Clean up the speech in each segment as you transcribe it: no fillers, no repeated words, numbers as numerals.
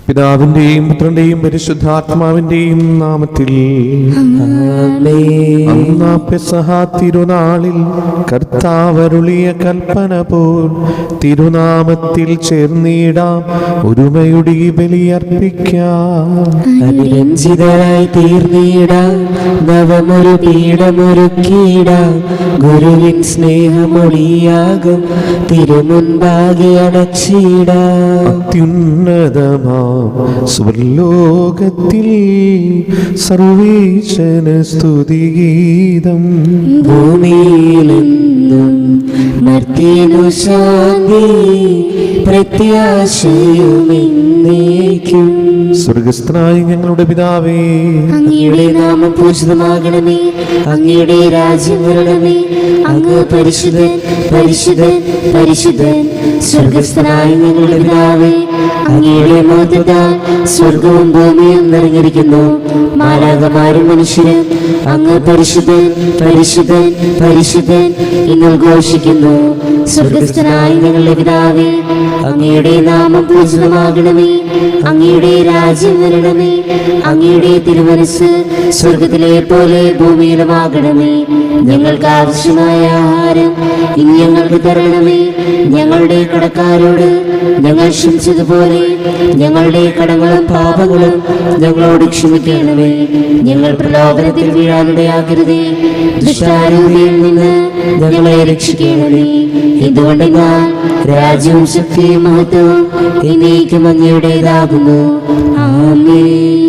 പിതാവിന്റെയും പുത്രന്റെയും പരിശുദ്ധാത്മാവിന്റെയും നാമത്തിൽ അന്നാ പെസഹ തിരുനാളിൽ കർത്താവരുളിയ കൽപ്പന പോൽ തിരുനാമത്തിൽ ചേർന്നിടാം, ഒരുമയുടെ ബലിയർപ്പിക്കാം. അനുരഞ്ജിതരായി തീർന്നിടാം, നവമൊരു പീഠമൊരുക്കിയിടാം. ഗുരുവിൻ സ്നേഹമൊളിയാകും തിരുമുൻപാകെ അണച്ചിടാം. അത്യുന്നതമാ സ്വർലോകത്തിൽ സർവേശന സ്തുതിഗീതം. ഭൂമിയിലെന്നും മർത്യനു ശാന്തി, പ്രത്യാശയുമെന്നേക്കും. സ്വർഗസ്ഥനായ ഞങ്ങളുടെ പിതാവേ, അങ്ങയുടെ നാമം പൂജിതമാകണമേ, അങ്ങയുടെ രാജ്യം വരണമേ. അങ്ങ് പരിശുദ്ധൻ പരിശുദ്ധൻ പരിശുദ്ധൻ. സ്വർഗസ്ഥനായ ഞങ്ങളുടെ പിതാവേ, അങ്ങയുടെ മഹത്വത്താൽ സ്വർഗവും ഭൂമിയും നിറഞ്ഞിരിക്കുന്നു. മാലാഖമാരും മനുഷ്യരും അങ്ങ് പരിശുദ്ധൻ പരിശുദ്ധൻ പരിശുദ്ധൻ എന്ന് ഘോഷിക്കുന്നു. സ്വർഗസ്ഥനായ ഞങ്ങളുടെ പിതാവേ, അങ്ങയുടെ നാമം പൂജിതമാകണമേ, അങ്ങയുടെ രാജ്യം വരണമേ. അങ്ങയുടെ തിരുമനസ്സ് സ്വർഗത്തിലെ പോലെ ഭൂമിയിലുമാകണമേ. ഞങ്ങൾക്ക് ആവശ്യമായ ആഹാരം ഇനി ഞങ്ങൾക്ക് തരണമേ. ഞങ്ങളുടെ കടക്കാരോട് ഞങ്ങൾ ക്ഷമിച്ചതുപോലെ ഞങ്ങളുടെ കടങ്ങളും പാപങ്ങളും ഞങ്ങളോട് ക്ഷമിക്കണമേ. ഞങ്ങൾ പ്രലോഭനത്തിൽ വീഴാനിടയാക്കരുതേ, ദുഷ്ടാരൂപിയിൽ നിന്ന് ഞങ്ങളെ രക്ഷിക്കണമേ. എന്തുകൊണ്ടെന്നാൽ രാജ്യവും ശക്തിയും മഹത്വവും എന്നേക്കും അങ്ങയുടേതാകുന്നു. ആമേൻ.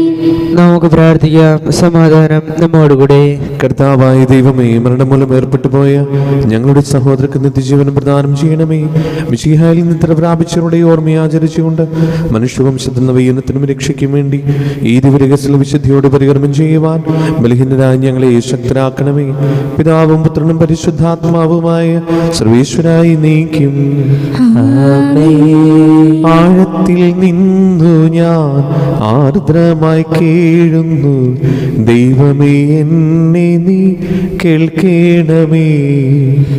നമുക്ക് പ്രാർത്ഥിക്കാം. സമാധാനം നമ്മോടുകൂടെ. കർത്താവായ ദൈവമേ, മരണം മൂലം ഏർപ്പെട്ടു പോയ ഞങ്ങളുടെ സഹോദരർക്ക് നിത്യജീവനം പ്രദാനം ചെയ്യണമേ. മിശിഹായിൽ നിത്ര പ്രാപിച്ചവരുടെ ഓർമ്മയെ ആചരിച്ചുകൊണ്ട് മനുഷ്യവംശത്തിൽ നവീകരണത്തിനും രക്ഷയ്ക്കും വേണ്ടി ഈ ദിവരഹസ്യ വിശുദ്ധിയോട് പരികർമ്മം ചെയ്യുവാൻ ബലഹീനരായ ഞങ്ങളെ ശക്തരാക്കണമേ. പിതാവും പുത്രനും പരിശുദ്ധാത്മാവുമായ സർവേശ്വരായി നീക്കും. ആഴത്തിൽ നിന്നു ഞാൻ ആർദ്രമായി കേഴുന്നു, ദൈവമേ എന്നെ നീ കേൾക്കണമേ.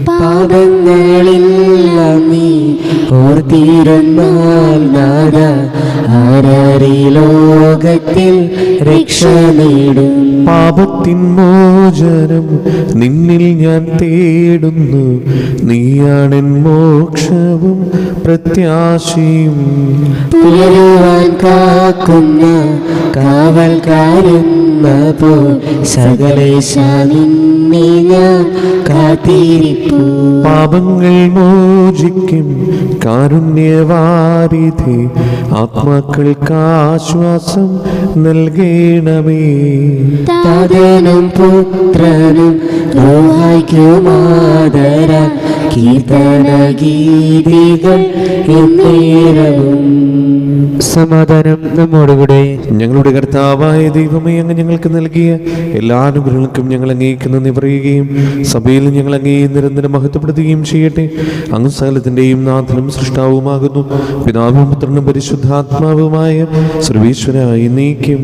പാപങ്ങളെല്ലാം നീ ഓർത്തിരുന്നാൽ നാഥ, ആരാരീ ലോകത്തിൽ രക്ഷ നേടും. പാപത്തിൻ മോചനം നിന്നിൽ ഞാൻ തേടുന്നു, നീയാണെൻ മോക്ഷവും പ്രത്യാശയും. പുലരുവാൻ കാക്കുന്ന കാവൽക്കാരെന്ന പോൽ സകലേശ നിന്നെ ഞാൻ കാത്തിരിപ്പു. പാപങ്ങൾ മോചിക്കും കാരുണ്യവാരിധി, ആത്മാക്കൾക്ക് ആശ്വാസം നൽകണമേ. താതനും പുത്രനും റൂഹായ്ക്കുമാദരാൽ കീർത്തന ഗീതികൾ എന്നേരവും. സമാധാനം നമ്മോടുകൂടെ. ഞങ്ങളുടെ കർത്താവായ ദൈവമേ, അങ്ങ് ഞങ്ങൾക്ക് നൽകിയ എല്ലാ അനുഗ്രഹങ്ങൾക്കും ഞങ്ങൾ അങ്ങേക്ക് നന്ദി പറയുകയും സഭയിൽ ഞങ്ങൾ അങ്ങേ നിരന്തരം മഹത്വപ്പെടുത്തുകയും ചെയ്യട്ടെ. അങ്ങ് സകലത്തിന്റെയും നാഥനും സൃഷ്ടാവുമാകുന്നു. പിതാവും പുത്രനും പരിശുദ്ധാത്മാവുമായ സർവേശ്വരായി നീക്കും.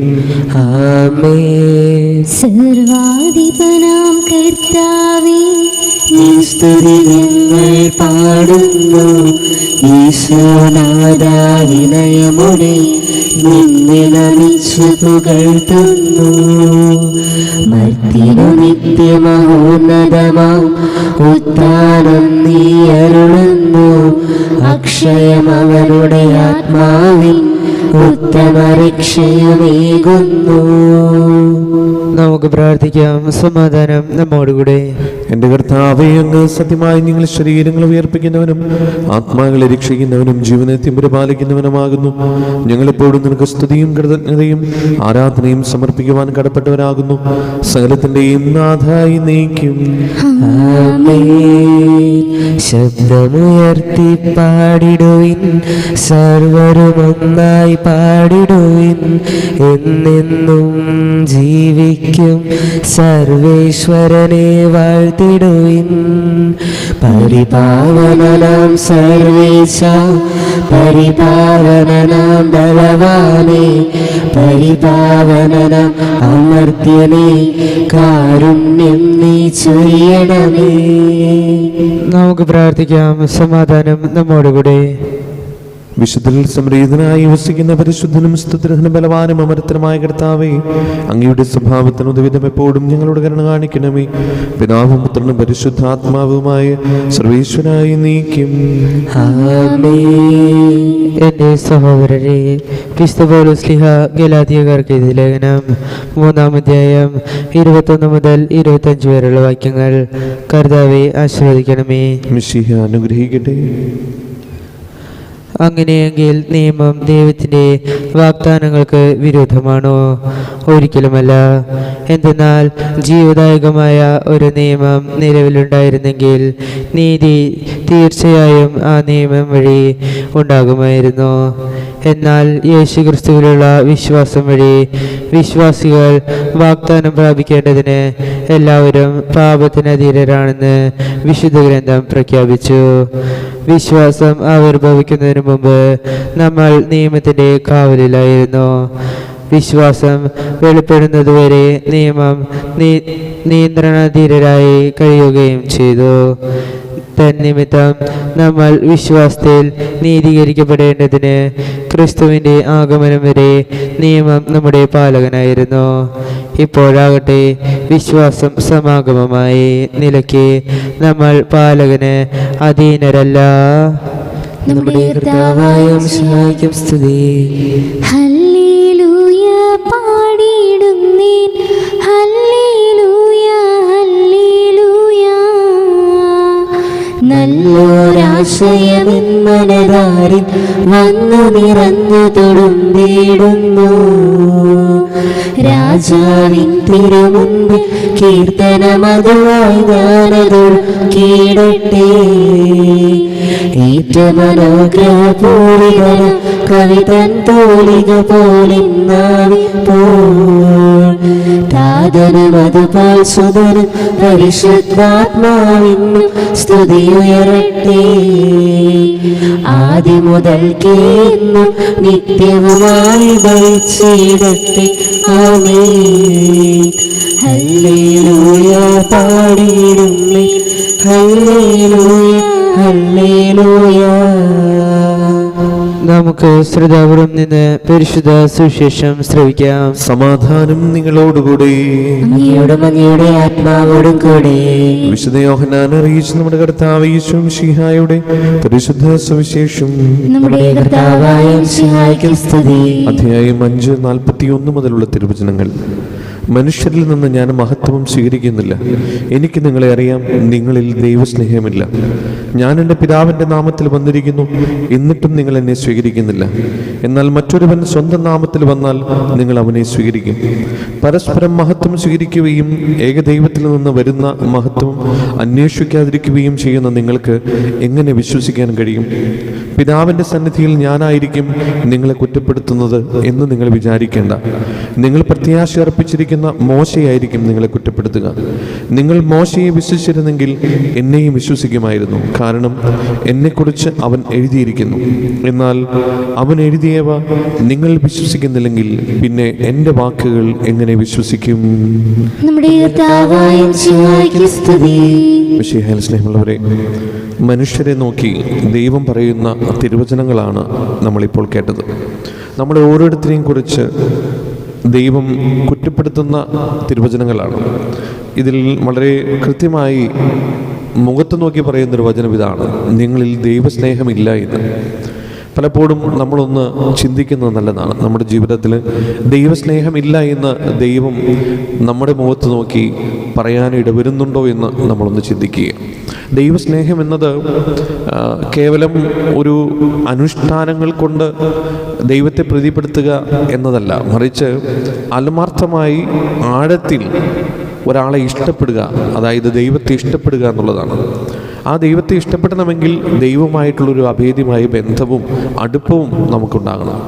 ആമേൻ. സർവാധിപനാം കർത്താവേ, നിൻ സ്തുതി ഞങ്ങൾ പാടുന്നു. ഈശോനാഥ വിനയമോടെ നിന്നെ നമിച്ചു പുകഴ്ത്തുന്നു. മർത്യനു നിത്യമഹോന്നതമാം ഉത്ഥാനം നീ അരുളുന്നു. അക്ഷയം അവരുടെ ആത്മാവിൽ ഉത്തമ രക്ഷയമേകുന്നു. നമുക്ക് പ്രാർത്ഥിക്കാം. സമാധാനം നമ്മോടുകൂടെ. എൻ്റെ കർത്താവേ, അങ്ങ് സത്യമായി നിങ്ങൾ ശരീരങ്ങളെ ഉയർപ്പിക്കുന്നവനും ആത്മാക്കളെ രക്ഷിക്കുന്നവനും ജീവനത്തെ പരിപാലിക്കുന്നവനുമാകുന്നു. ഞങ്ങളെപ്പോഴും നിനക്ക് സ്തുതിയും കൃതജ്ഞതയും ആരാധനയും സമർപ്പിക്കുവാൻ കടപ്പെട്ടവരാകുന്നു. സകലത്തിൻ്റെയും നാഥായി നീക്കും. ശബ്ദമുയർത്തി പാടിടുവിൻ, സർവരും ഒന്നായി പാടിടുവിൻ. എന്നെന്നും ജീവിക്കും സർവേശ്വരനെ വാഴ്ത്തിടുവിൻ. പരിപാവനനാം സർവേശ, പരിപാവനനാം ബലവാനേ, പരിപാവനനാം അമർത്യനേ, കാരുണ്യം നീ ചൊരിയണമേ. നമുക്ക് പ്രാർത്ഥിക്കാം. സമാധാനം നമ്മോടുകൂടെ. വിശുദ്ധരിൽ സംപ്രീതനായി വസിക്കുന്ന പരിശുദ്ധനും സ്തുതിർഹന ബലവാനും അമരത്തരമായ കർത്താവേ, അങ്ങയുടെ സ്വഭാവത്തിന് ഉദവിധം എപ്പോഴും ഞങ്ങളോട് കരുണ കാണിക്കണമേ. പിതാവും പുത്രനും പരിശുദ്ധാത്മാവുമായ സർവേശ്വരായി നീക്കും. എന്റെ സഹോദരരെ, ക്രിസ്തു പൗലോസ് ശ്ലീഹ ഗലാത്യക്കാർക്ക് എഴുതിയ ലേഖനം 3-ാം അധ്യായം 21 മുതൽ 25 വരെയുള്ള വാക്യങ്ങൾ. കർത്താവെ ആശീർവദിക്കണമേ. മിശിഹ അനുഗ്രഹിക്കട്ടെ. അങ്ങനെയെങ്കിൽ നിയമം ദൈവത്തിൻ്റെ വാഗ്ദാനങ്ങൾക്ക് വിരുദ്ധമാണോ? ഒരിക്കലുമല്ല. എന്തെന്നാൽ ജീവദായകമായ ഒരു നിയമം നിലവിലുണ്ടായിരുന്നെങ്കിൽ നീതി തീർച്ചയായും ആ നിയമം വഴി ഉണ്ടാകുമായിരുന്നു. എന്നാൽ യേശുക്രിസ്തുവിലുള്ള വിശ്വാസം വഴി വിശ്വാസികൾ വാഗ്ദാനം പ്രാപിക്കേണ്ടതിന് എല്ലാവരും പാപത്തിനധീരരാണെന്ന് വിശുദ്ധ ഗ്രന്ഥം പ്രഖ്യാപിച്ചു. വിശ്വാസം ആവിർഭവിക്കുന്നതിന് മുമ്പ് നമ്മൾ നിയമത്തിൻ്റെ കാവലിലായിരുന്നു. വിശ്വാസം വെളിപ്പെടുന്നതുവരെ നിയമം നിയന്ത്രണാധീനരായി കഴിയുകയും ചെയ്തു. തന്നിമിത്തം നമ്മൾ വിശ്വാസത്തിൽ നീതീകരിക്കപ്പെടേണ്ടതിന് ക്രിസ്തുവിൻ്റെ ആഗമനം വരെ നിയമം നമ്മുടെ പാലകനായിരുന്നു. ഇപ്പോഴാകട്ടെ വിശ്വാസം സമാഗമമായി നിലയ്ക്ക് നമ്മൾ പാലകന് അധീനരല്ല. നമ്മുടെ കർത്താവായ മിശിഹായ്ക്കും സ്തുതി. ഹല്ലേലൂയ പാടിയിടുന്നേൻ, ഹല്ലേലൂയ ഹല്ലേലൂയ. നല്ലൊരാശയമെൻ മനതാരിൽ വന്നു നിറഞ്ഞു തൊടുന്നിടുന്നു. രാജാവിൻ തിരുമുൻപിൽ കീർത്തനമതുവായി ഞാനതൊഴു കീഴട്ടെ. ഏറ്റമനോഗ്രഹപൂരിതന കവിതൻ തോലിക പോലിന്നാവി താതനുമതുപോൽ സുതനും പരിശുദ്ധാത്മാവിനും സ്തുതിയുയരട്ടെ. ആദ്യം മുതൽക്കേ എന്നും നിത്യവുമായി ഭവിച്ചിടട്ടെ. ആമേൻ. ഹല്ലേലൂയ പാടിയിടുന്നേ, ഹല്ലേലൂയ ഹല്ലേലൂയ. നമുക്ക് ശ്രോതാപുരം നിന്ന് പരിശുദ്ധ സുവിശേഷം ശ്രവിക്കാം. സമാധാനം നിങ്ങളോടുകൂടി. അങ്ങയോടും അങ്ങയുടെ ആത്മാവോടും കൂടെ. വിശുദ്ധ യോഹന്നാൻ അറിയിച്ച നമ്മുടെ കർത്താവ് യേശു മിശിഹായുടെ പരിശുദ്ധ സുവിശേഷം. നമ്മുടെ കർത്താവായ മിശിഹായ്ക്കും സ്തുതി. അധ്യായം 5:41 മുതലുള്ള തിരുവചനങ്ങൾ. മനുഷ്യരിൽ നിന്ന് ഞാൻ മഹത്വം സ്വീകരിക്കുന്നില്ല. എനിക്ക് നിങ്ങളെ അറിയാം, നിങ്ങളിൽ ദൈവസ്നേഹമില്ല. ഞാൻ എൻ്റെ പിതാവിൻ്റെ നാമത്തിൽ വന്നിരിക്കുന്നു, എന്നിട്ടും നിങ്ങൾ എന്നെ സ്വീകരിക്കുന്നില്ല. എന്നാൽ മറ്റൊരുവൻ സ്വന്തം നാമത്തിൽ വന്നാൽ നിങ്ങൾ അവനെ സ്വീകരിക്കും. പരസ്പരം മഹത്വം സ്വീകരിക്കുകയും ഏകദൈവത്തിൽ നിന്ന് വരുന്ന മഹത്വം അന്വേഷിക്കാതിരിക്കുകയും ചെയ്യുന്ന നിങ്ങൾക്ക് എങ്ങനെ വിശ്വസിക്കാൻ കഴിയും? പിതാവിൻ്റെ സന്നിധിയിൽ ഞാനായിരിക്കും നിങ്ങളെ കുറ്റപ്പെടുത്തുന്നത് എന്ന് നിങ്ങൾ വിചാരിക്കേണ്ട. നിങ്ങൾ പ്രത്യാശ അർപ്പിച്ചിരിക്കുന്ന മോശയായിരിക്കും നിങ്ങളെ കുറ്റപ്പെടുത്തുക. നിങ്ങൾ മോശയെ വിശ്വസിച്ചിരുന്നെങ്കിൽ എന്നെയും വിശ്വസിക്കുമായിരുന്നു, കാരണം എന്നെക്കുറിച്ച് അവൻ എഴുതിയിരിക്കുന്നു. എന്നാൽ അവൻ എഴുതിയവ നിങ്ങൾ വിശ്വസിക്കുന്നില്ലെങ്കിൽ പിന്നെ എൻ്റെ വാക്കുകൾ എങ്ങനെ വിശ്വസിക്കും? നമ്മുടെ കർത്താവായ മിശിഹായ്ക്കും സ്തുതി. മിശിഹായിൽ സ്നേഹമുള്ളവരെ, മനുഷ്യരെ നോക്കി ദൈവം പറയുന്ന തിരുവചനങ്ങളാണ് നമ്മളിപ്പോൾ കേട്ടത്. നമ്മളെ ഓരോരുത്തരെയും കുറിച്ച് ദൈവം കുറ്റപ്പെടുത്തുന്ന തിരുവചനങ്ങളാണ്. ഇതിൽ വളരെ കൃത്യമായി മുഖത്ത് നോക്കി പറയുന്നൊരു വചനം ഇതാണ്: നിങ്ങളിൽ ദൈവസ്നേഹമില്ല എന്ന്. പലപ്പോഴും നമ്മളൊന്ന് ചിന്തിക്കുന്നത് നല്ലതാണ്. നമ്മുടെ ജീവിതത്തിൽ ദൈവസ്നേഹമില്ല എന്ന് ദൈവം നമ്മുടെ മുഖത്ത് നോക്കി പറയാൻ ഇടവരുന്നുണ്ടോ എന്ന് നമ്മളൊന്ന് ചിന്തിക്കുക. ദൈവസ്നേഹം എന്നത് കേവലം ഒരു അനുഷ്ഠാനങ്ങൾ കൊണ്ട് ദൈവത്തെ പ്രീതിപ്പെടുത്തുക എന്നതല്ല, മറിച്ച് ആത്മാർത്ഥമായി ആഴത്തിൽ ഒരാളെ ഇഷ്ടപ്പെടുക, അതായത് ദൈവത്തെ ഇഷ്ടപ്പെടുക എന്നുള്ളതാണ്. ആ ദൈവത്തെ ഇഷ്ടപ്പെടണമെങ്കിൽ ദൈവമായിട്ടുള്ളൊരു അഭേദ്യമായ ബന്ധവും അടുപ്പവും നമുക്കുണ്ടാകണം.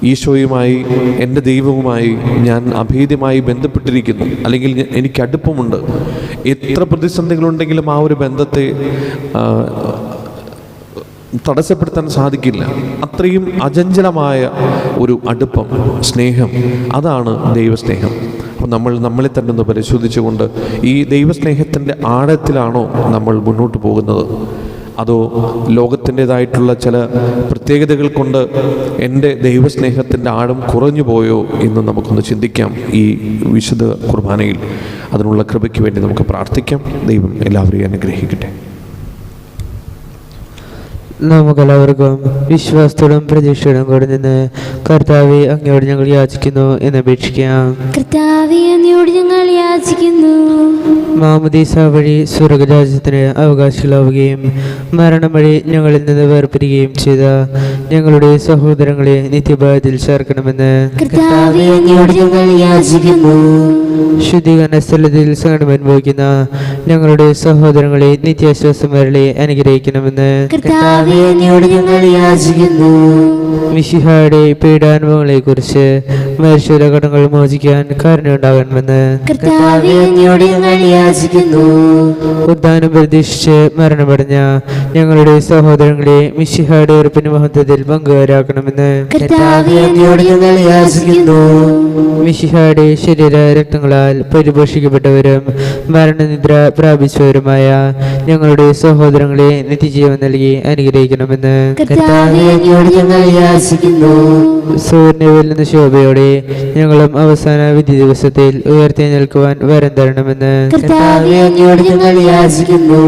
ഈശോയുമായി, എൻ്റെ ദൈവവുമായി ഞാൻ അഭേദ്യമായി ബന്ധപ്പെട്ടിരിക്കുന്നു, അല്ലെങ്കിൽ എനിക്ക് അടുപ്പമുണ്ട്. എത്ര പ്രതിസന്ധികളുണ്ടെങ്കിലും ആ ഒരു ബന്ധത്തെ തടസ്സപ്പെടുത്താൻ സാധിക്കില്ല. അത്രയും അചഞ്ചലമായ ഒരു അടുപ്പം, സ്നേഹം, അതാണ് ദൈവസ്നേഹം. അപ്പോൾ നമ്മൾ നമ്മളെ തന്നെ ഒന്ന് പരിശോധിച്ചുകൊണ്ട് ഈ ദൈവസ്നേഹത്തിൻ്റെ ആഴത്തിലാണോ നമ്മൾ മുന്നോട്ട് പോകുന്നത്? അതോ ലോകത്തിൻ്റെതായിട്ടുള്ള ചില പ്രത്യേകതകൾ കൊണ്ട് എൻ്റെ ദൈവസ്നേഹത്തിൻ്റെ ആഴം കുറഞ്ഞു പോയോ എന്ന് നമുക്കൊന്ന് ചിന്തിക്കാം ഈ വിശുദ്ധ കുർബാനയിൽ. അതിനുള്ള കൃപയ്ക്ക് വേണ്ടി നമുക്ക് പ്രാർത്ഥിക്കാം. ദൈവം എല്ലാവരെയും അനുഗ്രഹിക്കട്ടെ. നമുക്കെല്ലാവർക്കും വിശ്വാസത്തോടും പ്രതീക്ഷയോടും കൂടെ നിന്ന് കർത്താവെ അങ്ങയോട് ഞങ്ങൾ യാചിക്കുന്നു എന്ന് അപേക്ഷിക്കാം. കർത്താവേ, അങ്ങയോട് ഞങ്ങൾ യാചിക്കുന്നു. മാമോദീസ വഴി സ്വർഗരാജ്യത്തിന് അവകാശികളാവുകയും മരണം വഴി ഞങ്ങളിൽ നിന്ന് വേർപിരിയുകയും ചെയ്ത ഞങ്ങളുടെ സഹോദരങ്ങളെ നിത്യഭയത്തിൽ ചേർക്കണമെന്ന് കർത്താവേ, അങ്ങയോട് ഞങ്ങൾ യാചിക്കുന്നു. ശുദ്ധീകരണ സ്ഥലത്തിൽ സഹനം അനുഭവിക്കുന്ന ഞങ്ങളുടെ സഹോദരങ്ങളെ നിത്യാശ്വാസം വരളെ അനുഗ്രഹിക്കണമെന്ന് കർത്താവേ, അങ്ങയോട് ഞങ്ങൾ യാചിക്കുന്നു. മിശിഹായുടെ പീഡാനുഭവങ്ങളെ കുറിച്ച് മനുഷ്യരുടെ കടങ്ങൾ മോചിക്കാൻ കാരണമുണ്ടാകണമെന്ന് കർത്താവേ, അങ്ങയോട് ഞങ്ങൾ യാചിക്കുന്നു. ഉദ്ധാനം പ്രതീക്ഷിച്ച് മരണമടഞ്ഞ ഞങ്ങളുടെ സഹോദരങ്ങളെ മിശിഹായുടെ ഉറപ്പിന് മഹത്വത്തിൽ പങ്കുകാരാക്കണമെന്ന് കർത്താവേ, അങ്ങയോട് ഞങ്ങൾ യാചിക്കുന്നു. മിശിഹായുടെ ശരീര രക്തങ്ങളാൽ പരിപോഷിക്കപ്പെട്ടവരും മരണനിദ്ര പ്രാപിച്ചവരുമായ ഞങ്ങളുടെ സഹോദരങ്ങളെ നിത്യജീവൻ നൽകി അനുഗ്രഹിക്കണമെന്ന് കർത്താവേ, അങ്ങയോട് ഞങ്ങൾ യാചിക്കുന്നു. സൂര്യനിൽ നിന്ന് ശോഭയോടെ ഞങ്ങളും അവസാന വിധി ദിവസത്തിൽ ഉയർത്തി നിൽക്കുവാൻ വരം തരണമെന്ന് കർത്താവേ, അങ്ങയോട് ഞങ്ങൾ യാചിക്കുന്നു.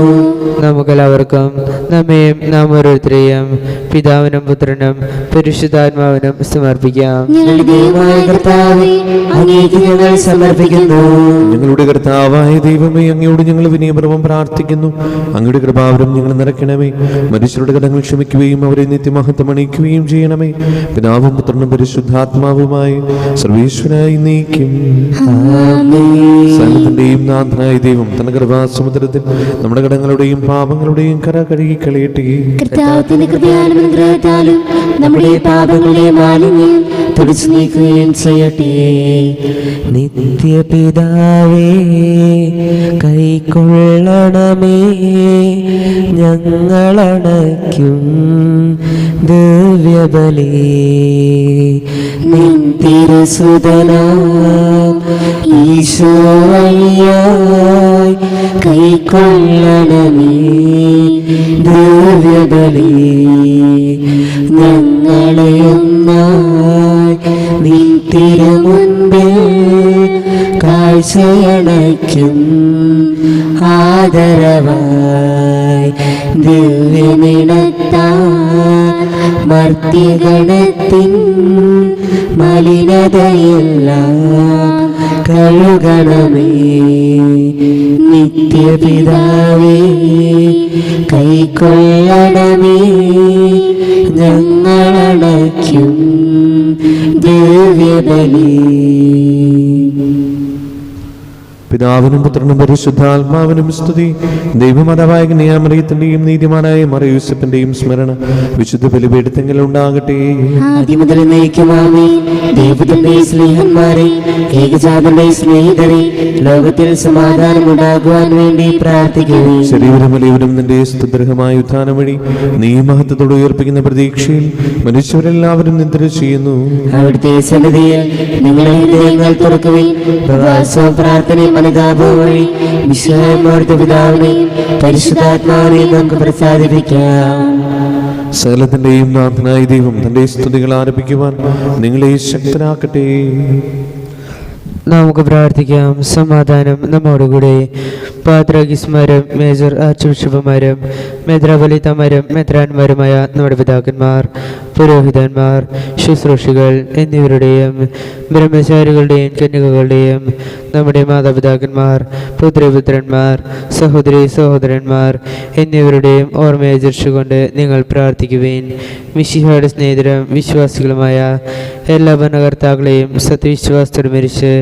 നമുക്കെല്ലാവർക്കും നമ്മയും നാം ഓരോരുത്തരെയും പിതാവിനും പുത്രനും പരിശുദ്ധാത്മാവിനും സമർപ്പിക്കാം. ഞങ്ങളുടെ ദൈവമായ കർത്താവേ, അങ്ങേക്ക് ഞങ്ങൾ സമർപ്പിക്കുന്നു. ഞങ്ങളുടെ കർത്താവായ ദൈവമേ, അങ്ങയോട് ഞങ്ങൾ വിനയപൂർവ്വം പ്രാർത്ഥിക്കുന്നു. അങ്ങയുടെ കൃപാവരം ഞങ്ങൾ നിറയ്ക്കണമേ. മനുഷ്യരുടെ കടങ്ങൾ ക്ഷമിക്കുകയും അവരെ നിത്യമഹത്വം അണിയിക്കുകയും ചെയ്യണമേ. പിതാവും പുത്രനും പരിശുദ്ധാത്മാവുമായി സർവീശ്വരായി നീക്കും. സകലത്തിന്റെയും നാഥനായ ദൈവം തന്റെ കൃപാസമുദ്രത്തിൽ നമ്മുടെ കടങ്ങളുടെയും പാപങ്ങളുടെയും കര കഴുകി കളയട്ടെ. കർത്താവിന്റെ കൃപയാലും അനുഗ്രഹത്താലും നമ്മുടെ പാപങ്ങളുടെ മാലിന്യം തുടച്ചു നീക്കുകയും ചെയ്യട്ടെ. നിത്യപിതാവേ, കൈക്കൊള്ളണമേ ഞങ്ങളണയ്ക്കും ദിവ്യബലി. നിൻ തിരുസുതനാം ഈശോ വഴിയായി കൈക്കൊള്ളണമേ ദിവ്യബലി. ഞങ്ങളെ ഒന്നായി നിൻ തിരുമുൻപിൽ കാഴ്ചയണയ്ക്കും ആദരവായി ദിവ്യമിടത്താൻ മർത്യഗണത്തിൻ മലിനതയെല്ലാം കഴുകണമേ. നിത്യപിതാവേ, കൈക്കൊള്ളണമേ ഞങ്ങളണയ്ക്കും ദിവ്യബലി. പിതാവിനും പുത്രനും പരിശുദ്ധാത്മാവിനും സ്തുതി. ദൈവമാതാവായ കന്യാമറിയത്തിന്റെയും നീതിമാനായ മറിയൂസഫിന്റെയും സ്മരണ വിശുദ്ധ ബലിപീഠത്തിൽ ഉണ്ടാകട്ടെ. ആദിമുതൽ നയിക്കുമാമേ. ദൈവത്തിന്റെ സ്നേഹന്മാരെ, ഏകജാതന്റെ സ്നേഹിതരെ, ലോകത്തിൽ സമാധാനം ഉണ്ടാകുവാൻ വേണ്ടി പ്രാർത്ഥിക്കുന്നു. ശരീരം വലിയവരും നിന്റെ സ്തുഗ്രഹമായ ഉത്ഥാനം വഴി നീ മഹത്വത്തോടെ ഉയർപ്പിക്കുന്ന പ്രതീക്ഷയിൽ മനുഷ്യരെല്ലാവരും നിദ്ര ചെയ്യുന്നു. അവിടുത്തെ സന്നിധിയിൽ നിങ്ങളുടെ ഹൃദയങ്ങൾ തുറക്കുവിൻ. പ്രവാസവും പ്രാർത്ഥനയും അനുതാപവും വഴി വിശ്വാസമോർത്ത പിതാവിനെയും പരിശുദ്ധാത്മാവിനെയും നമുക്ക് പ്രസാദിപ്പിക്കാം. സകലത്തിന്റെയും നാഥനായ ദൈവം തന്റെ സ്തുതികൾ ആരംഭിക്കുവാൻ നിങ്ങളെ ശക്തരാക്കട്ടെ. നമുക്ക് പ്രാർത്ഥിക്കാം. സമാധാനം നമ്മോടുകൂടെ. പാത്രാഗിസ്മാരും മേജർ ആർച്ച് ബിഷപ്പുമാരും മെത്രാപൊലീത്തമാരും മെത്രാന്മാരുമായ നമ്മുടെ പിതാക്കന്മാർ, പുരോഹിതന്മാർ, ശുശ്രൂഷികൾ എന്നിവരുടെയും ബ്രഹ്മചാരികളുടെയും കന്യകകളുടെയും നമ്മുടെ മാതാപിതാക്കന്മാർ, പുത്രപുത്രന്മാർ, സഹോദരി സഹോദരന്മാർ എന്നിവരുടെയും ഓർമ്മയാചരിച്ചുകൊണ്ട് നിങ്ങൾ പ്രാർത്ഥിക്കുവേൻ. മിശിഹായുടെ സ്നേഹിതരും വിശ്വാസികളുമായ എല്ലാ ഭരണകർത്താക്കളെയും സത്യവിശ്വാസത്തോടെ മരിച്ച്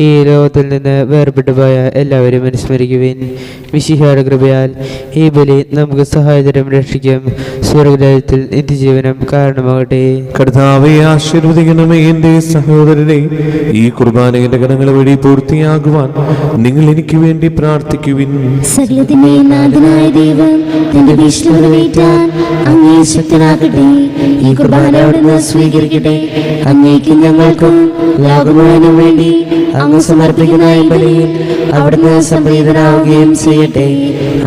ഈ ലോകത്തിൽ നിന്ന് വേർപെട്ടുപോയ എല്ലാവരും അനുസ്മരിക്കുവിൻ. മിശിഹായുടെ കൃപയാൽ ഈ ബലി നമുക്ക് സഹായതരം രക്ഷിക്കും സ്വർഗരാജ്യത്തിൽ നിത്യജീവനം കാരണമാകട്ടെ. കർത്താവേ, ആശീർവദിക്കണമേ. എന്റെ സഹോദരരെ, ഈ കുർബാനയുടെ കടങ്ങൾ വഴി പൂർത്തിയാകുവാൻ നിങ്ങൾ എനിക്ക് വേണ്ടി പ്രാർത്ഥിക്കുവിൻ. സകലത്തിന്റെയും നാഥനായ ദൈവം തന്റെ വിഷ്ണു നിറവേറ്റാൻ അങ്ങേ ശക്തനാക്കട്ടെ. ഈ കുർബാന അവിടുന്ന് സ്വീകരിക്കട്ടെ. അങ്ങേക്കും ഞങ്ങൾക്കും ലോകം മുഴുവനും വേണ്ടി അങ്ങ് സമർപ്പിക്കുന്ന ഈ ബലിയിൽ അവിടുന്ന് സംപ്രീതനാവുകയും ചെയ്യട്ടെ.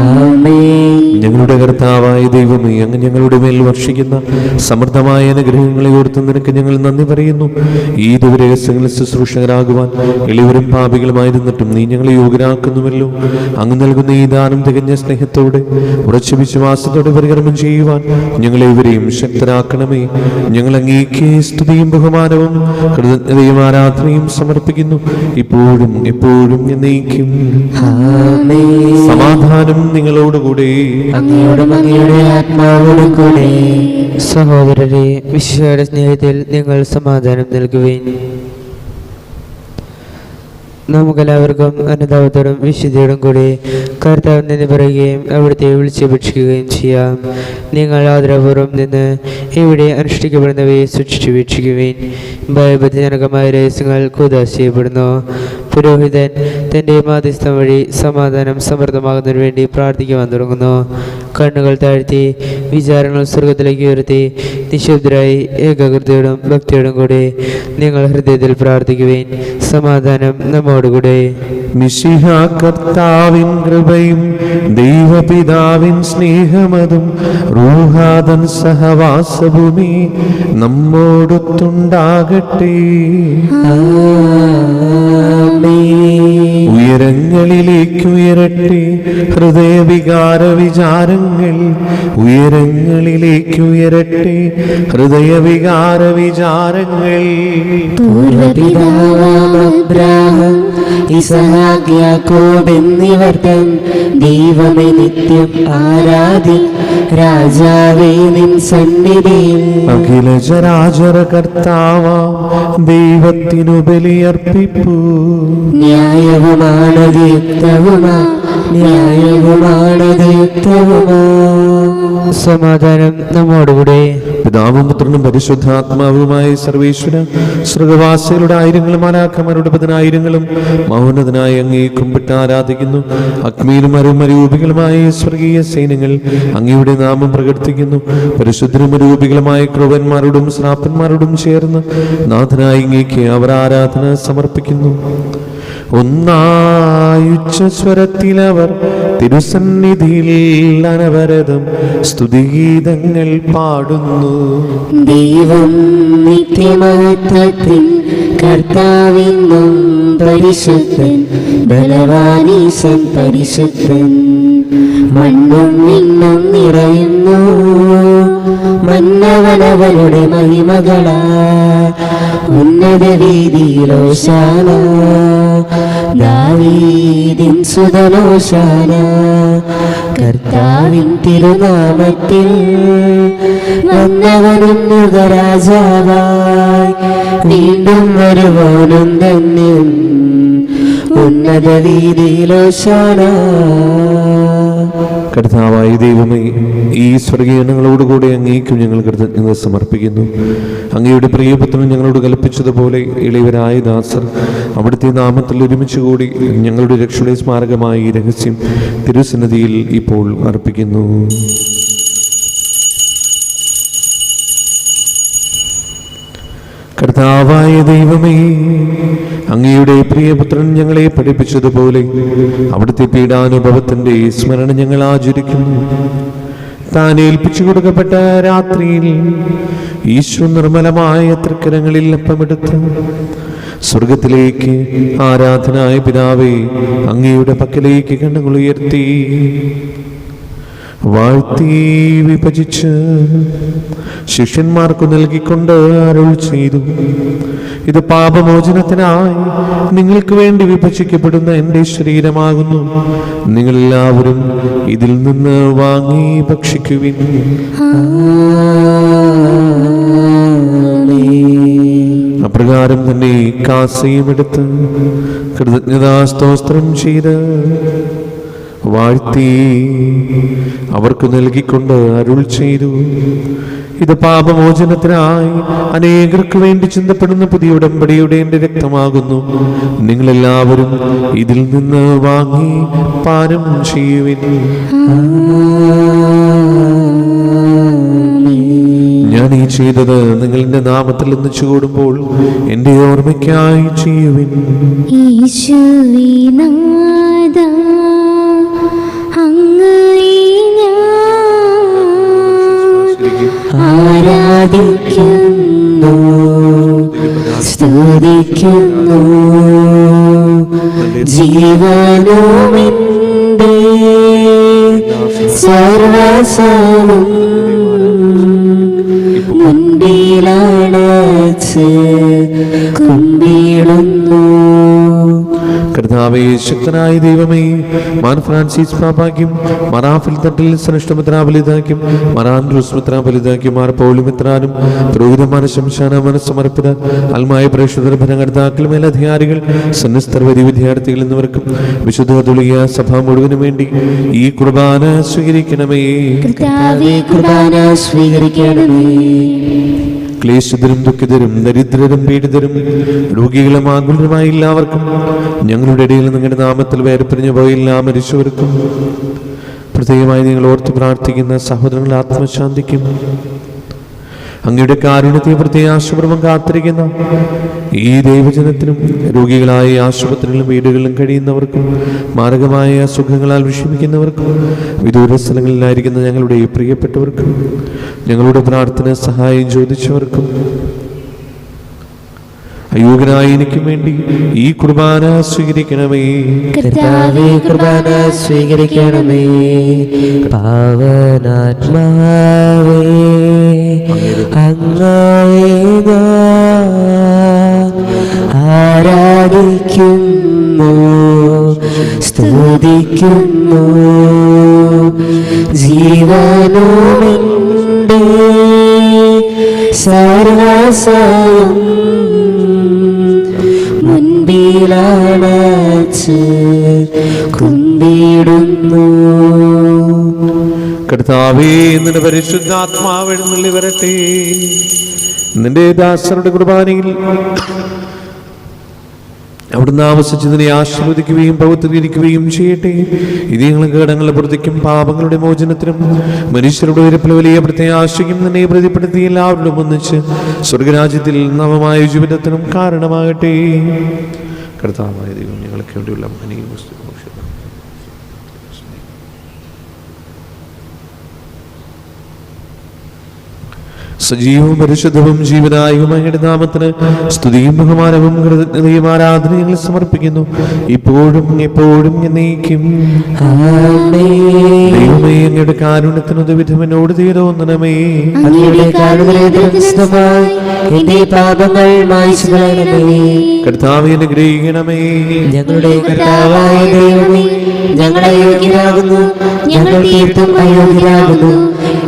ആമേൻ. ഞങ്ങളുടെ കർത്താവായ ദൈവമേ, അങ്ങ് ഞങ്ങളുടെ മേൽ വർഷിക്കുന്ന സമൃദ്ധമായ അനുഗ്രഹങ്ങളെ ഓർത്ത് നിനക്ക് ഞങ്ങൾ നന്ദി പറയുന്നു. ഈ ദിവരഹസ്യങ്ങളിൽ ശുശ്രൂഷകരാകുവാൻ എളിവരും പാപികളുമായിരുന്നിട്ടും നീ ഞങ്ങളെ യോഗ്യരാക്കുന്നുവല്ലോ. അങ്ങ് നൽകുന്ന ഈ ദാനം തികഞ്ഞ സ്നേഹത്തോടെ ഉറച്ച വിശ്വാസത്തോടെ പരികർമ്മം ചെയ്യുവാൻ ഞങ്ങളെ ഇവരെയും ശക്തരാക്കണമേ. ഞങ്ങൾ അങ്ങേക്ക് സ്തുതിയും ബഹുമാനവും കൃതജ്ഞതയും ആരാധനയും സമർപ്പിക്കുന്നു, ഇപ്പോഴും എപ്പോഴും എന്നേക്കും. ആമേൻ. സമാധാനം നിങ്ങളോടുകൂടെ. അങ്ങയോടും അങ്ങയുടെ ആത്മാവോടും കൂടെ. സഹോദരരെ, വിശുദ്ധയുടെ സ്നേഹത്തിൽ നിങ്ങൾ സമാധാനം നൽകുവേൻ. നമുക്കെല്ലാവർക്കും അനുതാപത്തോടും വിശുദ്ധിയോടും കൂടി കർത്താവ് നിന്ന് പറയുകയും അവിടുത്തെ വിളിച്ചപേക്ഷിക്കുകയും ചെയ്യാം. നിങ്ങൾ ആദരപൂർവ്വം നിന്ന് ഇവിടെ അനുഷ്ഠിക്കപ്പെടുന്നവയെ സൂക്ഷിച്ചു വീക്ഷിക്കുവേൻ. ഭയഭക്തിജനകമായ രഹസ്യങ്ങൾ കൂദാശയപ്പെടുന്നു. പുരോഹിതൻ തൻ്റെ മാധ്യസ്ഥം വഴി സമാധാനം സമൃദ്ധമാകുന്നതിന് വേണ്ടി പ്രാർത്ഥിക്കുവാൻ തുടങ്ങുന്നു. കണ്ണുകൾ താഴ്ത്തി വിചാരങ്ങൾ സ്വർഗത്തിലേക്ക് ഉയർത്തി നിശബ്ദരായി ഏകാഗ്രതയോടും ഭക്തിയോടും കൂടി നിങ്ങൾ ഹൃദയത്തിൽ പ്രാർത്ഥിക്കുവേൻ. സമാധാനം നമ്മോടുകൂടെ. മിശിഹ കർത്താവിൻ കൃപയും ദൈവപിതാവിൻ സ്നേഹമതും റൂഹാദൻ സഹവാസഭൂമി നമ്മോടൊത്തുണ്ടാകട്ടെ. ഉയരങ്ങളിലേക്ക് ഉയരട്ടെ ഹൃദയവികാര വിചാരങ്ങൾ, ഉയരങ്ങളിലേക്ക് ഉയരട്ടെ ഹൃദയവികാര വിചാരങ്ങൾ. പൂർവപിതാവാം അബ്രാഹാം, ഇസഹാക്ക്, യാക്കോബ് എന്നിവർ തൻ ദൈവമേ നിത്യം ആരാധ്യൻ രാജാവേ നിൻ സന്നിധിയിൽ. അഖില ചരാചര കർത്താവാം ദൈവത്തിനു ബലിയർപ്പിപ്പൂ. ന്യായവുമാണത് യുക്തവുമാ, ന്യായവുമാണത് യുക്തവുമാ. സമാധാനം നമ്മോടുകൂടെ. പിതാവും പുത്രനും പരിശുദ്ധാത്മാവുമായ സർവേശ്വര, സ്വർഗവാസികളുടെ ആയിരങ്ങളും മാലാഖമാരുടെ പതിനായിരങ്ങളും മൗനതനായി അങ്ങേ കുമ്പിട്ട് ആരാധിക്കുന്നു. അഗ്നിയിലും അരുമരൂപികളുമായ സ്വർഗീയ സൈന്യങ്ങൾ അങ്ങയുടെ നാമം പ്രകീർത്തിക്കുന്നു. പരിശുദ്ധരും അരൂപികളുമായ ക്രൂവന്മാരോടും ശ്രാപ്പന്മാരോടും ചേർന്ന് നാഥനായി അങ്ങേക്ക് അവർ ആരാധന സമർപ്പിക്കുന്നു. ഒന്നായുച്ചസ്വരത്തിലവർ തിരുസന്നിധിയിൽ അനവരതം സ്തുതിഗീതങ്ങൾ പാടുന്നു. ദൈവം നിത്യമഹത്വത്തിൻ കർത്താവിന്നും പരിശുദ്ധൻ, ബലവാനീശൻ പരിശുദ്ധൻ. മണ്ണും മിണ്ണും നിറയുന്നു മന്നവനവരുടെ മഹിമകളാ. ഉന്നത വീതിയിലോശാന, ദാവീദിൻ സുതനോശാന. കർത്താവിൻ തിരുനാമത്തിൽ വന്നവനും യുഗരാജാവായി വീണ്ടും വരുവാനും ധന്യൻ. ഉന്നത വീതിയിലോശാന. കർത്താവായ ദൈവമേ, ഈ സ്വർഗീയങ്ങളോടുകൂടി അങ്ങേക്കും ഞങ്ങൾ കൃതജ്ഞത സമർപ്പിക്കുന്നു. അങ്ങയുടെ പ്രിയപുത്രൻ ഞങ്ങളോട് കൽപ്പിച്ചതുപോലെ ഇളയവരായ ദാസർ അവിടുത്തെ നാമത്തിൽ ഒരുമിച്ച് കൂടി ഞങ്ങളുടെ രക്ഷയുടെ സ്മാരകമായ ഈ രഹസ്യം തിരുസന്നിധിയിൽ ഇപ്പോൾ അർപ്പിക്കുന്നു. കർത്താവായ ദൈവമേ, അങ്ങയുടെ പ്രിയപുത്രൻ ഞങ്ങളെ പഠിപ്പിച്ചതുപോലെ അവിടുത്തെ പീഡാനുഭവത്തിന്റെ സ്മരണ ഞങ്ങൾ ആചരിക്കുന്നു. താൻ ഏൽപ്പിച്ചു കൊടുക്കപ്പെട്ട രാത്രിയിൽ ഈശോ നിർമ്മലമായ തൃക്കരങ്ങളിൽ അപ്പമെടുത്ത് സ്വർഗത്തിലേക്ക് ആരാധനായ പിതാവേ അങ്ങയുടെ പക്കലേക്ക് കണ്ണുകൾ ഉയർത്തി വാഴ്ത്തി വിഭജിച്ച് ശിഷ്യന്മാർക്ക് നൽകിക്കൊണ്ട് അരുൾ ചെയ്തു, ഇത് പാപമോചനത്തിനായി നിങ്ങൾക്ക് വേണ്ടി വിഭജിക്കപ്പെടുന്ന എൻ്റെ ശരീരമാകുന്നു. നിങ്ങളെല്ലാവരും ഇതിൽ നിന്ന് വാങ്ങി ഭക്ഷിക്കുവിൻ. അപ്രകാരം തന്നെ കാസയും എടുത്ത് കൃതജ്ഞതാസ്തോത്രം ചെയ്ത് വാഴ്ത്തി അവർക്ക് നൽകിക്കൊണ്ട് അരുൾ ചെയ്തു, ഇത് പാപമോചനത്തിനായി അനേകർക്ക് വേണ്ടി ചിന്തപ്പെടുന്ന പുതിയ ഉടമ്പടിയുടെ എൻ്റെ രക്തമാകുന്നു. നിങ്ങളെല്ലാവരും ഇതിൽ നിന്ന് വാങ്ങി പാനം ചെയ്യുവിൻ. ഞാൻ ഈ ചെയ്തത് നിങ്ങൾ എൻ്റെ നാമത്തിൽ ഒന്നിച്ചു കൂടുമ്പോൾ എൻ്റെ ഓർമ്മയ്ക്കായി ചെയ്യുവിൻ. ഈശോനാഥ അങ്ങ് ആരാധിക്കുന്നു സ്തുതിക്കുന്നു ജീവനുമെന്റെ സർവസവും മുൻപിലണച്ച് കുമ്പിടുന്നു. കർത്താവേ, ശക്തനായ ദൈവമേ, മാർ ഫ്രാൻസിസ് പാപ്പാക്കും മറാഫിൽ തട്ടിൽ സനിഷ്ഠമിത്രാബലിതാക്കും മറാൻഡ്രൂസ് മിത്രാബലിതാക്കും മാർ പൗളിമിത്രാനും പുരോഹിതന്മാർ ശംശാന മനസ്സമർപ്പിത അൽമായ പ്രേക്ഷകർ ഭരണകർത്താക്കൾ മേലധികാരികൾ സന്യസ്തർവതി വിദ്യാർത്ഥികൾ എന്നിവർക്കും വിശുദ്ധ തുളിയ സഭ മുഴുവനും വേണ്ടി ഈ കുർബാന സ്വീകരിക്കണമേ. കർത്താവേ, കുർബാന സ്വീകരിക്കണമേ. ക്ലേശിതരും ദുഃഖിതരും ദരിദ്രരും പീഡിതരും രോഗികളും ആകുലരുമായ എല്ലാവർക്കും ഞങ്ങളുടെ ഇടയിൽ നിങ്ങളുടെ നാമത്തിൽ വേർപിരിഞ്ഞു പോയ എല്ലാ മരിച്ചവർക്കും പ്രത്യേകമായി നിങ്ങൾ ഓർത്ത് പ്രാർത്ഥിക്കുന്ന സഹോദരങ്ങളുടെ ആത്മശാന്തിക്കും അങ്ങയുടെ കാരുണ്യത്തെ പ്രത്യാശപൂർവ്വം കാത്തിരിക്കുന്ന ഈ ദൈവജനത്തിനും രോഗികളായ ആശുപത്രികളിലും വീടുകളിലും കഴിയുന്നവർക്കും മാരകമായ അസുഖങ്ങളാൽ വിഷമിക്കുന്നവർക്കും വിദൂര സ്ഥലങ്ങളിലായിരിക്കുന്ന ഞങ്ങളുടെ പ്രിയപ്പെട്ടവർക്കും ഞങ്ങളുടെ പ്രാർത്ഥന സഹായം ചോദിച്ചവർക്കും അയോഗ്യനായ എനിക്കും വേണ്ടി ഈ കുർബാന സ്വീകരിക്കണമേ. കർത്താവേ, കുർബാന സ്വീകരിക്കണമേ. പാവനാത്മാവേ, അങ്ങയെ ഞാൻ ആരാധിക്കുന്നു സ്തുതിക്കുന്നു ജീവനുമെന്റെ സർവസവും മുൻപിലണച്ച് കുമ്പിടുന്നു. കർത്താവേ, നിന്റെ പരിശുദ്ധാത്മാവ് എഴുന്നള്ളി വരട്ടെ. നിന്റെ ദാസരുടെ കുർബാനയിൽ അവിടുന്ന് ആവസിച്ചതിനെ ആശീർവദിക്കുകയും പൗത്രീകരിക്കുകയും ചെയ്യട്ടെ. ഇത് ഞങ്ങൾക്ക് കടങ്ങളുടെ പ്രതിക്കും പാപങ്ങളുടെ മോചനത്തിനും മനുഷ്യരുടെ ഉയരപ്പിൽ വലിയ പ്രത്യാശയും നിന്നെ പ്രതിപ്പെടുത്തി എല്ലാവരോടും ഒന്നിച്ച് സ്വർഗരാജ്യത്തിൽ നവമായ ജീവിതത്തിനും കാരണമാകട്ടെ. കർത്താവായ ദൈവം ഞങ്ങൾക്ക് വേണ്ടിയുള്ള മഹനീയ വസ്തു സജീവവും പരിശുദ്ധവും ജീവനായകമായ നാമത്തിന് സ്തുതിയും ബഹുമാനവും കൃതജ്ഞതയും ആരാധനയും സമർപ്പിക്കുന്നു, ഇപ്പോഴും എപ്പോഴും എന്നേക്കും. ദൈവമേ, അങ്ങയുടെ കാരുണ്യത്തിനൊരു വിധം എന്നോട് തീരോന്നണമേ. അങ്ങയുടെ കാരുണ്യത്തിനായി എന്റെ പാപങ്ങൾ മായ്ച്ചു കളയണമേ. കർത്താവേ, അനുഗ്രഹിക്കണമേ. ഞങ്ങളുടെ കർത്താവായ ദൈവമേ, ഞങ്ങൾ അയോഗ്യരാകുന്നു, ഞങ്ങൾ തീർത്തും അയോഗ്യരാകുന്നു.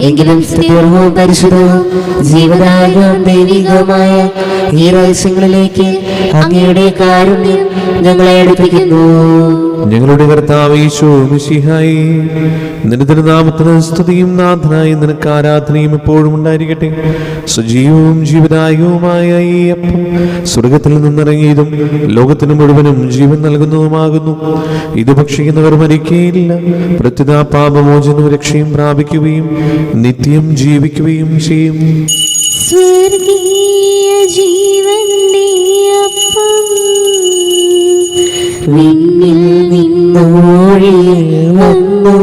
എങ്കിലും സ്തുതിപൂർവ്വവും പരിശുദ്ധവും ജീവദായകവും ദൈവികവുമായ ഈ രഹസ്യങ്ങളിലേക്ക് അങ്ങയുടെ കാരുണ്യം ഞങ്ങളെ അടുപ്പിക്കുന്നു. ഞങ്ങളുടെ കർത്താവേ ഈശോ മിശിഹായേ, നിന്റെ തിരുനാമത്തിന് സ്തുതിയും നാഥനായ നിനക്ക് ആരാധനയും എപ്പോഴും ഉണ്ടായിരിക്കട്ടെ. സജീവവും ജീവദായകവുമായ ഈ അപ്പം സ്വർഗത്തിൽ നിന്നിറങ്ങിയതും ലോകത്തിന് മുഴുവനും ജീവൻ നൽകുന്നതുമാകുന്നു. ഇത് ഭക്ഷിക്കുന്നവർ മരിക്കുകയില്ല, പ്രത്യുത പാപമോചനവും രക്ഷയും പ്രാപിക്കുകയും നിത്യം ജീവിക്കുകയും ചെയ്യും. സ്വർഗീയ ജീവന്റെ അപ്പം വിണ്ണിൽ നിന്നോഴി വന്നു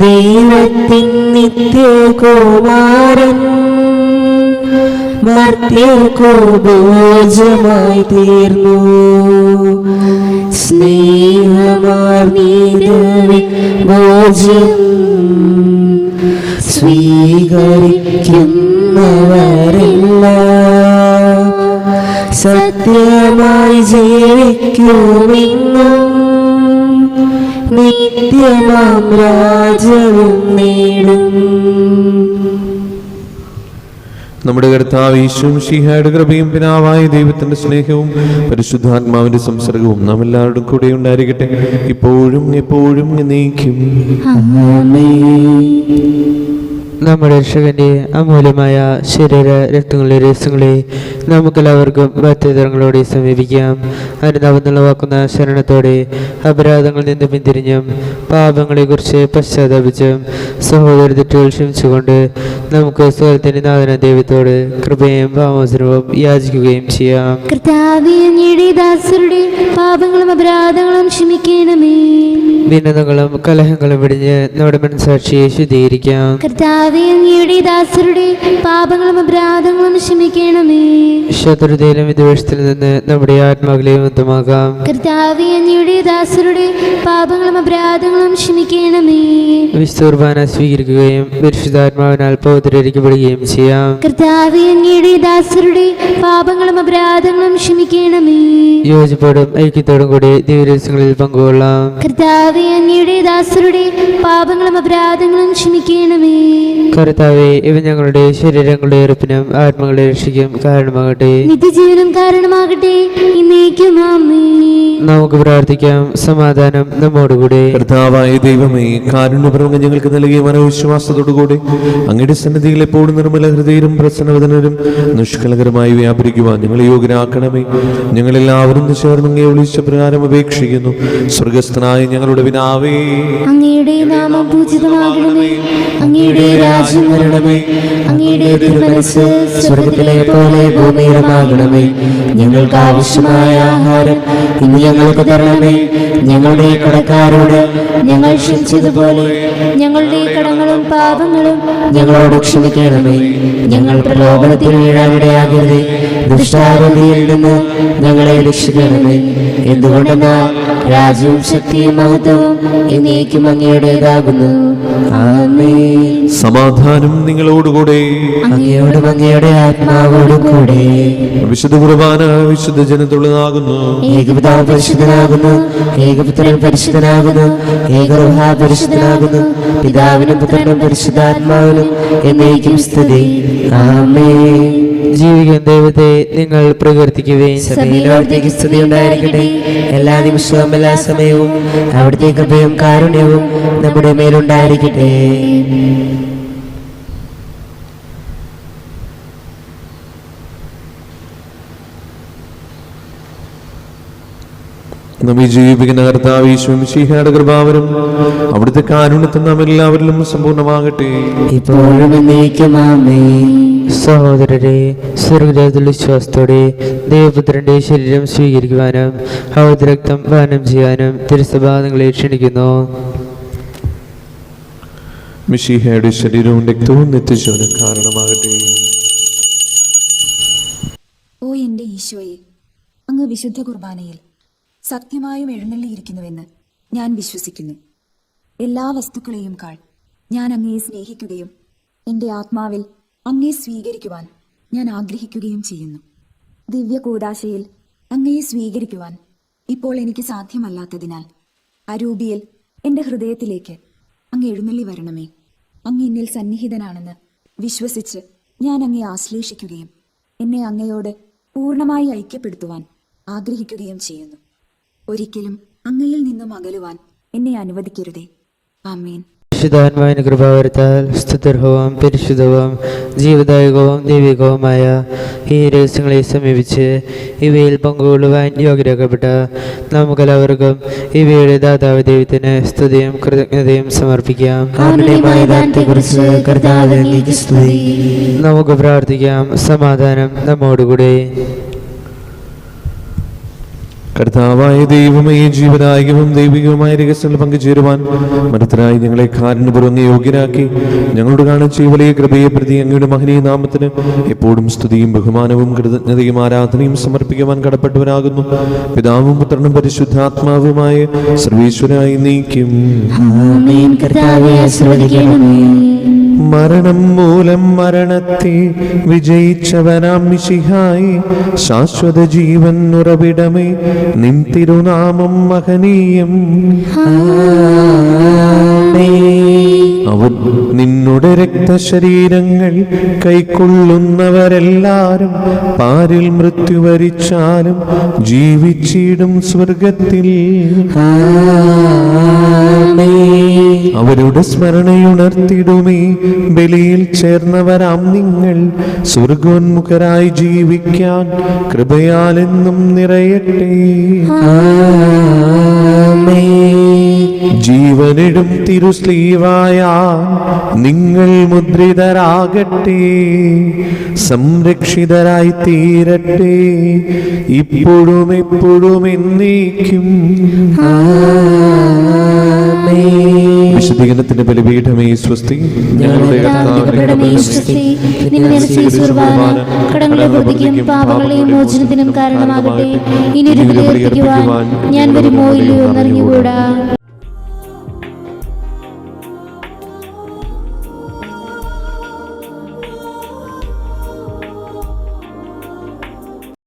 ദൈവത്തിൻ നിത്യകുമാരൻ മർത്യർക്കു ഭോജ്യമായി തീർന്നു. സ്നേഹമാർന്നീരവി ഭോജ്യം സ്വീകരിക്കുന്നവരെല്ലാം സത്യമായി ജീവിക്കുമെന്നും നിത്യമാം രാജ്യവും നേടും. നമ്മുടെ കർത്താവ് ഈശോ മിശിഹായുടെ കൃപയും പിതാവായ ദൈവത്തിന്റെ സ്നേഹവും പരിശുദ്ധാത്മാവിന്റെ സംസർഗവും നാം എല്ലാവരുടെയും കൂടെ ഉണ്ടായിരിക്കട്ടെ, ഇപ്പോഴും എപ്പോഴും എന്നേക്കും. നമ്മുടെ രക്ഷകന്റെ അമൂല്യമായ ശരീര രക്തങ്ങളുടെ രഹസ്യങ്ങളെ നമുക്കെല്ലാവർക്കും ഭക്തിതരങ്ങളോടെ സമീപിക്കാം. അനുതാപത്തിലുവാക്കുന്ന ശരണത്തോടെ അപരാധങ്ങളിൽ നിന്ന് പിന്തിരിഞ്ഞും പാപങ്ങളെക്കുറിച്ച് പശ്ചാത്തപിച്ചും സഹോദര തെറ്റുകൾ ക്ഷമിച്ചുകൊണ്ട് നമുക്ക് സ്വർഗത്തിന്റെ നാഥന ദൈവത്തോട് കൃപയും പാമോചനവും യാചിക്കുകയും ചെയ്യാം. കർത്താവേ, അങ്ങയുടെ ദാസരുടെ പാപങ്ങളും അപരാധങ്ങളും ക്ഷമിക്കണമേ. ഭിന്നതകളും കലഹങ്ങളും വെടിഞ്ഞ് നമ്മുടെ മനസാക്ഷിയെ ശുദ്ധീകരിക്കാം. കർത്താവേ, കർത്താവേ, അങ്ങയുടെ ദാസരുടെ പാപങ്ങളും അപരാധങ്ങളും ക്ഷമിക്കണമേ. ശത്രുതയിലും വിദ്വേഷത്തിൽ നിന്ന് നമ്മുടെ ആത്മാക്കളെ മുക്തമാക്കാം. കർത്താവേ, അങ്ങയുടെ ദാസരുടെ പാപങ്ങളും അപരാധങ്ങളും ക്ഷമിക്കണമേ. വിശുദ്ധ കുർബാന സ്വീകരിക്കുകയും പരിശുദ്ധാത്മാവിനാൽ പൗത്രീകരിക്കപ്പെടുകയും ചെയ്യാം. കർത്താവേ, അങ്ങയുടെ ദാസരുടെ പാപങ്ങളും അപരാധങ്ങളും ക്ഷമിക്കണമേ. യോജിപ്പോടും ഐക്യത്തോടും കൂടി ദിവ്യരഹസ്യങ്ങളിൽ പങ്കുകൊള്ളാം. കർത്താവേ, അങ്ങയുടെ ദാസരുടെ പാപങ്ങളും അപരാധങ്ങളും ക്ഷമിക്കണമേ. കർത്താവേ, ഇവ ഞങ്ങളുടെ ശരീരങ്ങളുടെ ഉറപ്പിനും ആത്മാക്കളുടെ രക്ഷയ്ക്കും കാരണമാകട്ടെ. നിത്യജീവനും കാരണമാകട്ടെ. എന്നേക്കും ആമേൻ. നമുക്ക് പ്രാർത്ഥിക്കാം. സമാധാനം നമ്മോടുകൂടെ. കർത്താവായ ദൈവമേ, കാരുണ്യപൂർവ്വം ഞങ്ങൾക്ക് നൽകിയ മനോവിശ്വാസത്തോടുകൂടി അങ്ങയുടെ സന്നിധിയിൽ എപ്പോഴും നിർമ്മല ഹൃദയരും പ്രസന്നവദനരും നിഷ്കളങ്കരമായി വ്യാപരിക്കുവാൻ ഞങ്ങളെ യോഗ്യരാക്കണമേ. ഞങ്ങളെല്ലാവരും ചേർന്ന് അങ്ങയെ വിളിച്ച പ്രകാരം അപേക്ഷിക്കുന്നു. സ്വർഗസ്ഥനായ ഞങ്ങളുടെ പിതാവേ, അങ്ങയുടെ നാമം പൂജിതമാകണമേ. അങ്ങയുടെ രാജ്യം വരണമേ. അങ്ങയുടെ തിരുമനസ്സ് സ്വർഗത്തിലെ പോലെ ഭൂമിയിലുമാകണമേ. ഞങ്ങൾക്ക് ആവശ്യമായ ആഹാരം ഇന്ന് ഞങ്ങൾക്ക് തരണമേ. ഞങ്ങളുടെ കടക്കാരോട് ഞങ്ങൾ ക്ഷമിച്ചതുപോലെ ഞങ്ങളുടെ കടങ്ങളും പാപങ്ങളും ഞങ്ങളോട് ക്ഷമിക്കണമേ. ഞങ്ങൾ പ്രലോഭനത്തിൽ വീഴാനിടയാകരുതേ. ദുഷ്ടാരൂപിയിൽ നിന്ന് ഞങ്ങളെ രക്ഷിക്കണമേ. എന്തുകൊണ്ടെന്നാൽ രാജ്യവും ശക്തിയും മഹത്വവും എന്നേക്കും അങ്ങയുടേതാകുന്നു. ആമേൻ. സമാധാനം നിങ്ങളോടുകൂടെ. അങ്ങയോടും അങ്ങയുടെ ആത്മാവോടും കൂടെ. വിശുദ്ധ കുർബാന വിശുദ്ധ ജനത്തുള്ളതാകുന്നു. ഏകപിതാവ് പരിശുദ്ധനാകുന്നു. ഏകപുത്രൻ പരിശുദ്ധനാകുന്നു. ഏകറുഹ പരിശുദ്ധനാകുന്നു. പിതാവിനും പുത്രനും പരിശുദ്ധാത്മാവിനും എന്നേക്കും സ്തുതി. ആമേൻ. ജീവിക്കുന്ന ദൈവത്തെ നിങ്ങൾ പ്രകീർത്തിക്കുവേൻ. സഭയിൽ അവിടത്തേക്ക് സ്തുതി ഉണ്ടായിരിക്കട്ടെ. എല്ലാ നിമിഷവും എല്ലാ സമയവും അവിടുത്തെ കൃപയും കാരുണ്യവും നമ്മുടെ മേലുണ്ടായിരിക്കട്ടെ. നമ്മെ ജീവിപ്പിക്കുന്ന കർത്താവ് യേശു മിശിഹായുടെ കൃപാവരും അവിടുത്തെ കാരുണ്യത്തിൽ നാം എല്ലാവരിലും സമ്പൂർണ്ണമാകട്ടെ. ഇപ്പോഴും എന്നേക്കും ആമേൻ. സഹോദരരെ, സ്വർഗരാജ്യത്തിലുള്ള വിശ്വാസത്തോടെ ദേവപുത്രന്റെ ശരീരം സ്വീകരിക്കുവാനും അവിടുത്തെ രക്തം പാനം ചെയ്യാനും തിരുസഭ നിങ്ങളെ ക്ഷണിക്കുന്നു. മിശിഹായുടെ ശരീരവും രക്തവും നിത്യജീവന് കാരണമാകട്ടെ. ഓ എൻ്റെ ഈശോയെ, അങ്ങ് വിശുദ്ധ കുർബാനയിൽ സത്യമായും എഴുന്നള്ളിയിരിക്കുന്നുവെന്ന് ഞാൻ വിശ്വസിക്കുന്നു. എല്ലാ വസ്തുക്കളെയും കാൾ ഞാൻ അങ്ങയെ സ്നേഹിക്കുകയും എൻ്റെ ആത്മാവിൽ അങ്ങയെ സ്വീകരിക്കുവാൻ ഞാൻ ആഗ്രഹിക്കുകയും ചെയ്യുന്നു. ദിവ്യ കൂദാശയിൽ അങ്ങയെ സ്വീകരിക്കുവാൻ ഇപ്പോൾ എനിക്ക് സാധ്യമല്ലാത്തതിനാൽ അരൂപിയിൽ എൻ്റെ ഹൃദയത്തിലേക്ക് അങ്ങ് എഴുന്നള്ളി വരണമേ. അങ്ങ് എന്നിൽ സന്നിഹിതനാണെന്ന് വിശ്വസിച്ച് ഞാൻ അങ്ങയെ ആശ്ലേഷിക്കുകയും എന്നെ അങ്ങയോട് പൂർണ്ണമായി ഐക്യപ്പെടുത്തുവാൻ ആഗ്രഹിക്കുകയും ചെയ്യുന്നു. ഒരിക്കലും അങ്ങയിൽ നിന്നും അകലുവാൻ എന്നെ അനുവദിക്കരുതേ. ആമേൻ. വിശുദ്ധാത്മാവിന്റെ കൃപാവരത്താൽ സ്തുത്യർഹവും പരിശുദ്ധവും ജീവദായകവും ദൈവികവുമായ ഈ രഹസ്യങ്ങളെ സമീപിച്ച് ഇവയിൽ പങ്കുകൊള്ളുവാൻ യോഗ്യരാക്കപ്പെട്ട നമുക്കെല്ലാവർക്കും ഇവയുടെ ദാതാവ് ദൈവത്തിന് സ്തുതിയും കൃതജ്ഞതയും സമർപ്പിക്കാം. നമുക്ക് പ്രാർത്ഥിക്കാം. സമാധാനം നമ്മോടുകൂടെ. കർത്താവായ ദൈവമേ, ജീവദായകവും ദൈവികവുമായ രഹസ്യങ്ങൾ പങ്കുചേരുവാൻ മരുത്തരായി ഞങ്ങളെ കാരുണ്യപൂർവ്വം യോഗ്യരാക്കി ഞങ്ങളോട് കാണിച്ച വലിയ കൃപയെ പ്രതി അങ്ങയുടെ മഹനീയ നാമത്തിന് എപ്പോഴും സ്തുതിയും ബഹുമാനവും കൃതജ്ഞതയും ആരാധനയും സമർപ്പിക്കുവാൻ കടപ്പെട്ടവരാകുന്നു. പിതാവും പുത്രനും പരിശുദ്ധാത്മാവുമായ സർവീശ്വരായി നീക്കും. മരണം മൂലം മരണത്തെ വിജയിച്ചവനാം മിശിഹായി ശാശ്വത ജീവൻ ഉറവിടമേ, നിൻ തിരുനാമം മഹനീയം. അവൻ നിന്നുടെ രക്തശരീരങ്ങൾ കൈക്കൊള്ളുന്നവരെല്ലാരും പാരിൽ മൃത്യു വരിച്ചാലും ജീവിച്ചിടും സ്വർഗത്തിൽ. അവരുടെ സ്മരണയുണർത്തിടുമേ. ബലിയിൽ ചേർന്നവരാം നിങ്ങൾ സ്വർഗോന്മുഖരായി ജീവിക്കാൻ കൃപയാലെന്നും നിറയട്ടെ. ജീവനിടും തിരുസ്ലീവായ നിങ്ങൾ മുദ്രിതരാകട്ടെ, സംരക്ഷിതരായി തീരട്ടെ, ഇപ്പോഴും എപ്പോഴും എന്നേക്കും. വിശുദ്ധീകരണത്തിന്റെ ബലിപീഠമേ സ്വസ്തി. ഞങ്ങളുടെ കർത്താവിന്റെ സ്വസ്തി. നിന്നെ കുർബാന കടങ്ങളുടെ വൃത്തിക്കും പാപങ്ങളെയും മോചനത്തിനും കാരണമാകട്ടെ. ഇനി ഒരു ബലി അർപ്പിക്കുവാൻ ഞാൻ വരുമോ ഇല്ലയോ എന്നറിഞ്ഞുകൂടാ.